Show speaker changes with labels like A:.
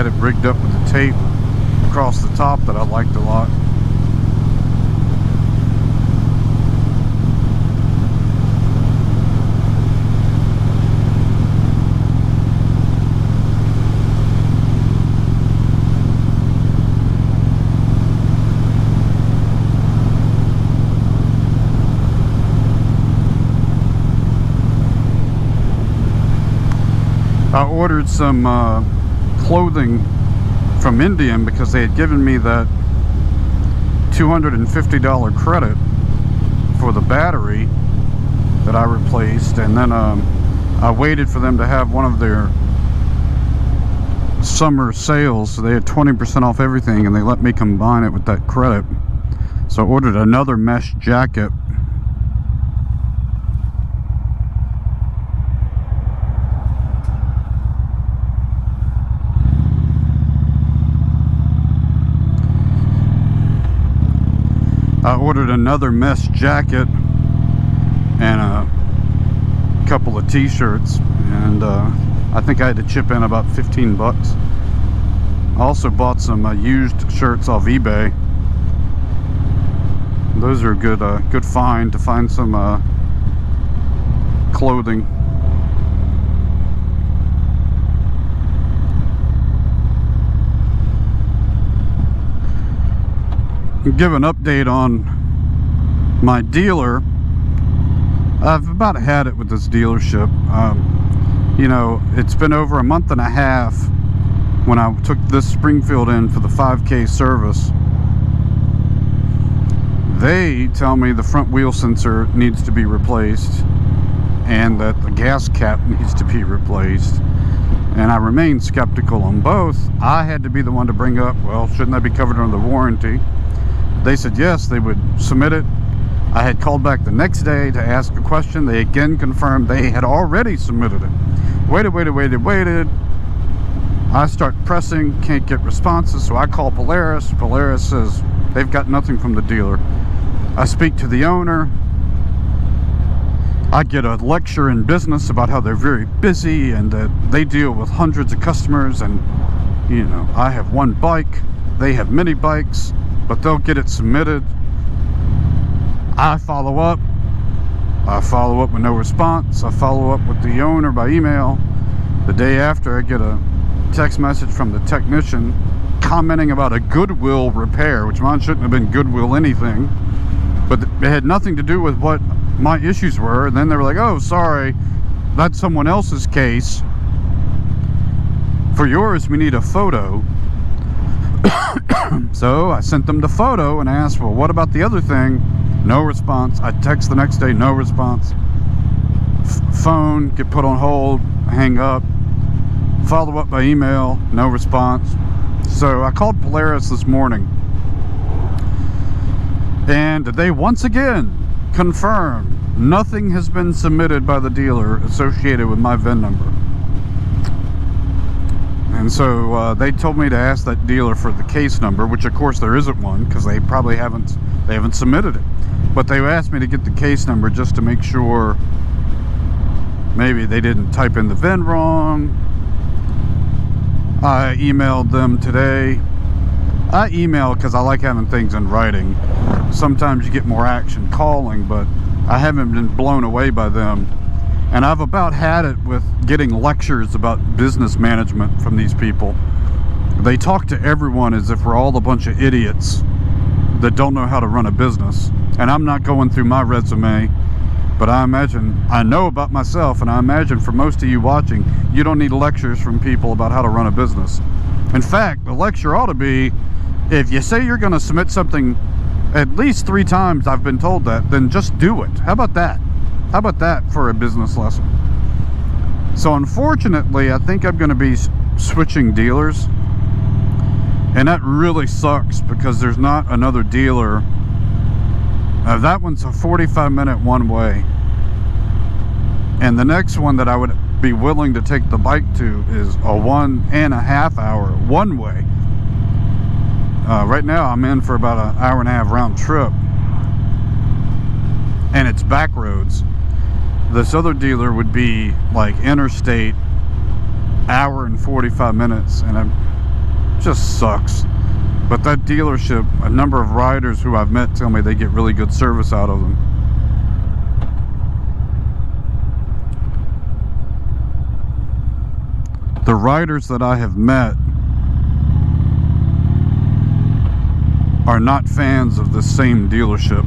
A: Had it rigged up with the tape across the top that I liked a lot. I ordered some clothing from Indian because they had given me that $250 credit for the battery that I replaced, and then I waited for them to have one of their summer sales, so they had 20% off everything, and they let me combine it with that credit. So I ordered another mesh jacket. I ordered another mesh jacket and a couple of t-shirts, and I think I had to chip in about 15 bucks. I also bought some used shirts off eBay. Those are a good find to find some clothing. Give an update on my dealer. I've about had it with this dealership. You know, it's been over a month and a half when I took this Springfield in for the 5K service. They tell me the front wheel sensor needs to be replaced and that the gas cap needs to be replaced, and I remain skeptical on both. I had to be the one to bring up, well, shouldn't that be covered under the warranty? They said yes, they would submit it. I had called back the next day to ask a question. They again confirmed they had already submitted it. Waited. I start pressing, can't get responses, so I call Polaris. Polaris says they've got nothing from the dealer. I speak to the owner. I get a lecture in business about how they're very busy and that they deal with hundreds of customers, and you know, I have one bike, they have many bikes, but they'll get it submitted. I follow up with no response. I follow up with the owner by email. The day after, I get a text message from the technician commenting about a Goodwill repair, which mine shouldn't have been Goodwill anything, but it had nothing to do with what my issues were. And then they were like, oh, sorry, that's someone else's case. For yours, we need a photo. So I sent them the photo and asked, well, what about the other thing? No response. I text the next day, no response. Phone, get put on hold, hang up. Follow up by email, no response. So I called Polaris this morning, and they once again confirmed nothing has been submitted by the dealer associated with my VIN number. And so they told me to ask that dealer for the case number, which of course there isn't one because they probably haven't submitted it. But they asked me to get the case number just to make sure maybe they didn't type in the VIN wrong. I emailed them today. I email because I like having things in writing. Sometimes you get more action calling, but I haven't been blown away by them. And I've about had it with getting lectures about business management from these people. They talk to everyone as if we're all a bunch of idiots that don't know how to run a business. And I'm not going through my resume, but I imagine, I know about myself, and I imagine for most of you watching, you don't need lectures from people about how to run a business. In fact, the lecture ought to be, if you say you're going to submit something at least 3 times, I've been told that, then just do it. How about that? How about that for a business lesson? So unfortunately, I think I'm going to be switching dealers, and that really sucks because there's not another dealer. That one's a 45-minute one-way, and the next one that I would be willing to take the bike to is a 1.5-hour one-way. Right now I'm in for about an hour and a half round trip, and it's back roads. This other dealer would be like interstate, hour and 45 minutes, and Just sucks. But that dealership, a number of riders who I've met tell me they get really good service out of them. The riders that I have met are not fans of the same dealership.